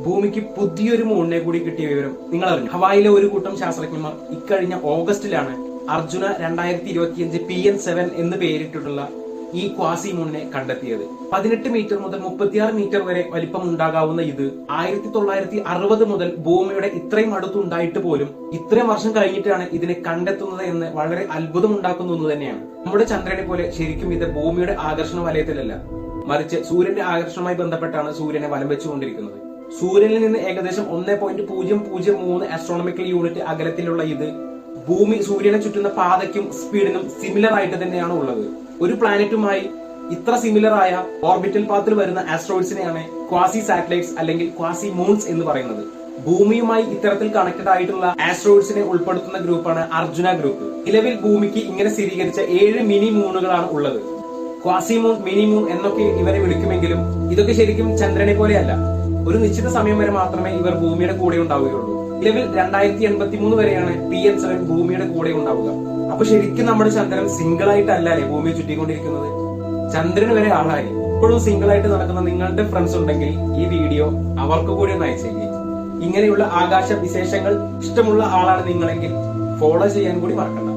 ഭൂമിക്ക് പുതിയൊരു മൂണിനെ കൂടി കിട്ടിയ വിവരം നിങ്ങൾ അറിഞ്ഞു. ഹവായിലെ ഒരു കൂട്ടം ശാസ്ത്രജ്ഞന്മാർ ഇക്കഴിഞ്ഞ ഓഗസ്റ്റിലാണ് അർജുന 2025 PN7 എന്ന് പേരിട്ടിട്ടുള്ള ഈ ക്വാസി മൂണിനെ കണ്ടെത്തിയത്. 18 മീറ്റർ മുതൽ 36 മീറ്റർ വരെ വലിപ്പം ഉണ്ടാകാവുന്ന ഇത് 1960 മുതൽ ഭൂമിയുടെ ഇത്രയും അടുത്തുണ്ടായിട്ട് പോലും ഇത്രയും വർഷം കഴിഞ്ഞിട്ടാണ് ഇതിനെ കണ്ടെത്തുന്നത് എന്ന് വളരെ അത്ഭുതമുണ്ടാക്കുന്ന ഒന്ന് തന്നെയാണ്. നമ്മുടെ ചന്ദ്രനെ പോലെ ശരിക്കും ഇത് ഭൂമിയുടെ ആകർഷണ വലയത്തിലല്ല, മറിച്ച് സൂര്യന്റെ ആകർഷണവുമായി ബന്ധപ്പെട്ടാണ് സൂര്യനെ വലം വെച്ചുകൊണ്ടിരിക്കുന്നത്. സൂര്യനിൽ നിന്ന് ഏകദേശം 1.003 ആസ്ട്രോണമിക്കൽ യൂണിറ്റ് അകലത്തിലുള്ള ഇത് ഭൂമി സൂര്യനെ ചുറ്റുന്ന പാതയ്ക്കും സ്പീഡിനും സിമിലർ ആയിട്ട് തന്നെയാണ് ഉള്ളത്. ഒരു പ്ലാനറ്റുമായി ഇത്ര സിമിലർ ആയ ഓർബിറ്റൽ പാത്തിൽ വരുന്ന ആസ്ട്രോയിഡ്സിനെയാണ് ക്വാസി സാറ്റലൈറ്റ്സ് അല്ലെങ്കിൽ ക്വാസി മൂൺസ് എന്ന് പറയുന്നത്. ഭൂമിയുമായി ഇത്തരത്തിൽ കണക്റ്റഡ് ആയിട്ടുള്ള ആസ്ട്രോയിഡ്സിനെ ഉൾപ്പെടുത്തുന്ന ഗ്രൂപ്പാണ് അർജുന ഗ്രൂപ്പ്. നിലവിൽ ഭൂമിക്ക് ഇങ്ങനെ സ്ഥിരീകരിച്ച 7 മിനി മൂണുകളാണ് ഉള്ളത്. ക്വാസി മൂൺ, മിനി മൂൺ എന്നൊക്കെ ഇവരെ വിളിക്കുമെങ്കിലും ഇതൊക്കെ ശരിക്കും ചന്ദ്രനെ പോലെയല്ല. ഒരു നിശ്ചിത സമയം വരെ മാത്രമേ ഇവർ ഭൂമിയുടെ കൂടെ ഉണ്ടാവുകയുള്ളൂ. നിലവിൽ 2083 വരെയാണ് PN7 ഭൂമിയുടെ കൂടെ ഉണ്ടാവുക. അപ്പൊ ശരിക്കും നമ്മുടെ ചന്ദ്രൻ സിംഗിൾ ആയിട്ടല്ലേ ഭൂമിയെ ചുറ്റിക്കൊണ്ടിരിക്കുന്നത്? ചന്ദ്രന് വരെ ആളായി. ഇപ്പോഴും സിംഗിൾ ആയിട്ട് നടക്കുന്ന നിങ്ങളുടെ ഫ്രണ്ട്സ് ഉണ്ടെങ്കിൽ ഈ വീഡിയോ അവർക്ക് കൂടി ഒന്ന് അയച്ചേക്ക്. ഇങ്ങനെയുള്ള ആകാശ വിശേഷങ്ങൾ ഇഷ്ടമുള്ള ആളാണ് നിങ്ങളെങ്കിൽ ഫോളോ ചെയ്യാൻ കൂടി മറക്കണ്ട.